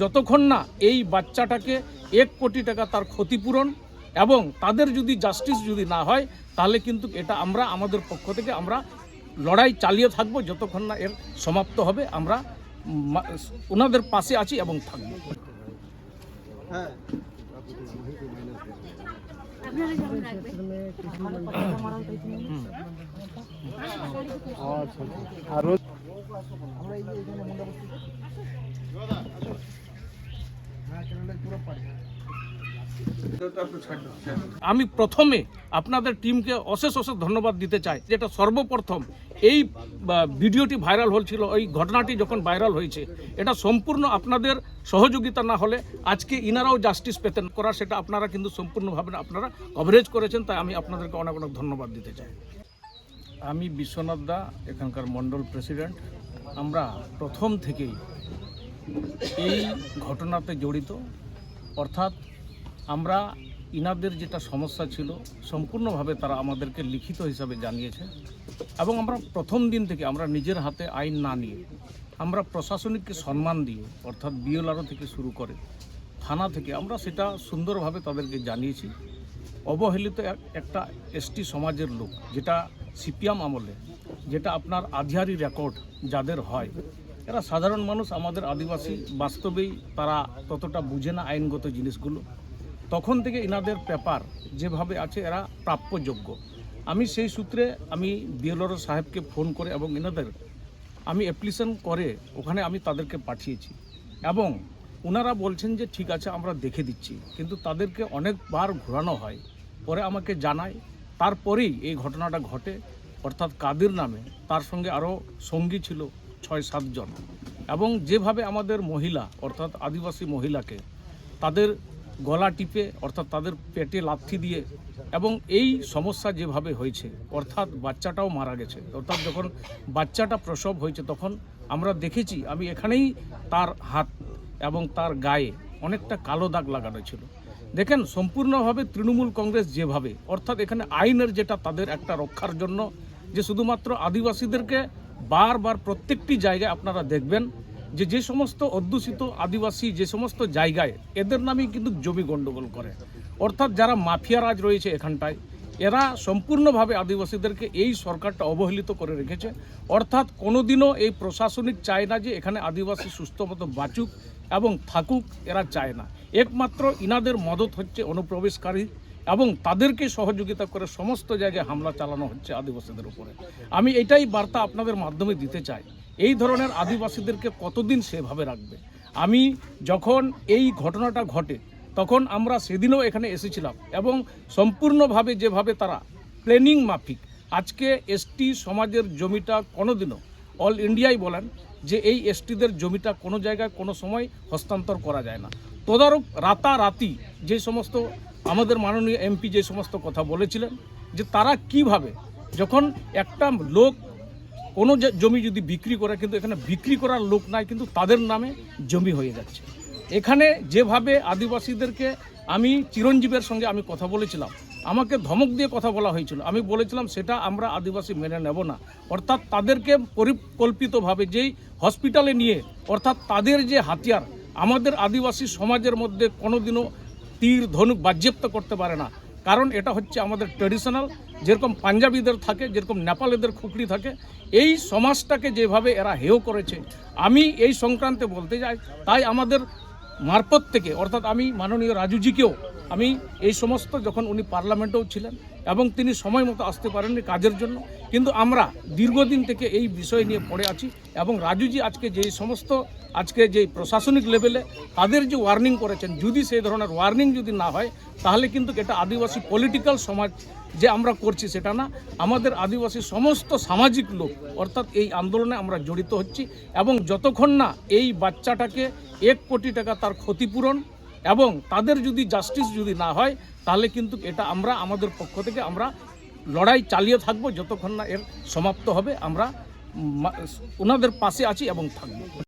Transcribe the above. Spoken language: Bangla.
যতক্ষণ না এই বাচ্চাটাকে 1 কোটি টাকা তার ক্ষতিপূরণ এবং তাদের যদি জাস্টিস যদি না হয় তাহলে কিন্তু এটা আমরা আমাদের পক্ষ থেকে আমরা লড়াই চালিয়ে থাকবো যতক্ষণ না এর সমাপ্ত হবে। আমরা ওনাদের পাশে আছি এবং থাকবো। আমি প্রথমে আপনাদের টিমকে অশেষ ধন্যবাদ দিতে চাই, যেটা সর্বপ্রথম এই ভিডিওটি ভাইরাল হয়েছিল, এই ঘটনাটি যখন ভাইরাল হয়েছে এটা সম্পূর্ণ আপনাদের সহযোগিতা না হলে আজকে ইনারাও জাস্টিস পেতেন করা, সেটা আপনারা কিন্তু সম্পূর্ণভাবে আপনারা কভারেজ করেছেন, তাই আমি আপনাদেরকে অনেক অনেক ধন্যবাদ দিতে চাই। আমি বিশ্বনাথ দা, এখানকার মণ্ডল প্রেসিডেন্ট। আমরা প্রথম থেকেই এই ঘটনাতে জড়িত, অর্থাৎ আমরা ইনাদের যেটা সমস্যা ছিল সম্পূর্ণভাবে তারা আমাদেরকে লিখিত হিসাবে জানিয়েছে এবং আমরা প্রথম দিন থেকে আমরা নিজের হাতে আইন না নিয়ে আমরা প্রশাসনিককে সম্মান দিয়ে, অর্থাৎ বিএলআরও থেকে শুরু করে থানা থেকে আমরা সেটা সুন্দরভাবে তাদেরকে জানিয়েছি। অবহেলিত একটা এসটি সমাজের লোক, যেটা সিপিএম আমলে যেটা আপনার আধিয়ারি রেকর্ড যাদের হয়, এরা সাধারণ মানুষ, আমাদের আদিবাসী, বাস্তবেই তারা ততটা বুঝে না আইনগত জিনিসগুলো। তখন থেকে ইনাদের পেপার যেভাবে আছে এরা প্রাপ্যযোগ্য। আমি সেই সূত্রে আমি বিএলআর সাহেবকে ফোন করে এবং ইনাদের আমি অ্যাপ্লিকেশন করে ওখানে আমি তাদেরকে পাঠিয়েছি এবং ওনারা বলছেন যে ঠিক আছে আমরা দেখে দিচ্ছি, কিন্তু তাদেরকে অনেকবার ঘোরানো হয়, পরে আমাকে জানায়, তারপরেই এই ঘটনাটা ঘটে। অর্থাৎ কাদের নামে, তার সঙ্গে আরও সঙ্গী ছিল 6-7 জন, এবং যেভাবে আমাদের মহিলা অর্থাৎ আদিবাসী মহিলাকে তাদের গলা টিপে অর্থাৎ তাদের পেটে লাথি দিয়ে, এবং এই সমস্যা যেভাবে হয়েছে অর্থাৎ বাচ্চাটাও মারা গেছে, অর্থাৎ যখন বাচ্চাটা প্রসব হয়েছে তখন আমরা দেখেছি, আমি এখানেই তার হাত এবং তার গায়ে অনেকটা কালো দাগ লাগানো ছিল। দেখেন সম্পূর্ণভাবে তৃণমূল কংগ্রেস যেভাবে, অর্থাৎ এখানে আইনের যেটা তাদের একটা রক্ষার জন্য, যে শুধুমাত্র আদিবাসীদেরকে বারবার প্রত্যেকটি জায়গায় আপনারা দেখবেন যে সমস্ত অধ্যুষিত আদিবাসী যে সমস্ত জায়গায় এদের নামেই কিন্তু জমি গণ্ডগোল করে, অর্থাৎ যারা মাফিয়া রাজ রয়েছে এখানটায়, এরা সম্পূর্ণভাবে আদিবাসীদেরকে এই সরকারটা অবহেলিত করে রেখেছে। অর্থাৎ কোনোদিনও এই প্রশাসনিক চায় না যে এখানে আদিবাসী সুস্থ মতো বাঁচুক এবং থাকুক, এরা চায় না। একমাত্র ইনাদের মদত হচ্ছে অনুপ্রবেশকারী এবং তাদেরকে সহযোগিতা করে সমস্ত জায়গায় হামলা চালানো হচ্ছে আদিবাসীদের উপরে। আমি এটাই বার্তা আপনাদের মাধ্যমে দিতে চাই, এই ধরনের আদিবাসীদেরকে কতদিন সেভাবে রাখবে। আমি যখন এই ঘটনাটা ঘটে তখন আমরা সেদিনও এখানে এসেছিলাম এবং সম্পূর্ণভাবে যেভাবে তারা প্ল্যানিং মাফিক আজকে এসটি সমাজের জমিটা কোনোদিনও অল ইন্ডিয়ায় বলেন যে এই এসটিদের জমিটা কোনো জায়গায় কোনো সময় হস্তান্তর করা যায় না। তদারক রাতারাতি যে সমস্ত আমাদের মাননীয় এমপি যে সমস্ত কথা বলেছিলেন, যে তারা কিভাবে যখন একটা লোক কোনো জমি যদি বিক্রি করে, কিন্তু এখানে বিক্রি করার লোক নাই, কিন্তু তাদের নামে জমি হয়ে যাচ্ছে। এখানে যেভাবে আদিবাসীদেরকে আমি চিরঞ্জীবের সঙ্গে আমি কথা বলেছিলাম, আমাকে ধমক দিয়ে কথা বলা হয়েছিল, আমি বলেছিলাম সেটা আমরা আদিবাসী মেনে নেব না। অর্থাৎ তাদেরকে পরিকল্পিতভাবে যেই হসপিটালে নিয়ে, অর্থাৎ তাদের যে হাতিয়ার আমাদের আদিবাসী সমাজের মধ্যে কোনোদিনও তীর ধনুক বাজেয়াপ্ত করতে পারে না, কারণ এটা হচ্ছে আমাদের ট্র্যাডিশনাল, যেরকম পাঞ্জাবিদের থাকে, যেরকম নেপালিদের খুকরি থাকে, এই সমাজটাকে যেভাবে এরা হেয় করেছে আমি এই সংক্রান্তে বলতে চাই। তাই আমাদের মারফত থেকে, অর্থাৎ আমি মাননীয় রাজুজিকেও আমি এই সমস্ত, যখন উনি পার্লামেন্টেও ছিলেন এবং তিনি সময় মতো আসতে পারেননি কাজের জন্য, কিন্তু আমরা দীর্ঘদিন থেকে এই বিষয় নিয়ে পড়ে আছি এবং রাজুজি আজকে যেই সমস্ত আজকে যে প্রশাসনিক লেভেলে তাদের যে ওয়ার্নিং করেছেন, যদি সেই ধরনের ওয়ার্নিং যদি না হয় তাহলে কিন্তু এটা আদিবাসী পলিটিক্যাল সমাজ যে আমরা করছি সেটা না, আমাদের আদিবাসী সমস্ত সামাজিক লোক অর্থাৎ এই আন্দোলনে আমরা জড়িত হচ্ছি। এবং যতক্ষণ না এই বাচ্চাটাকে 1 কোটি টাকা তার ক্ষতিপূরণ এবং তাদের যদি জাস্টিস যদি না হয় তাহলে কিন্তু এটা আমরা আমাদের পক্ষ থেকে আমরা লড়াই চালিয়ে থাকবো যতক্ষণ না এর সমাপ্ত হবে। আমরা ওনাদের পাশে আছি এবং থাকবো।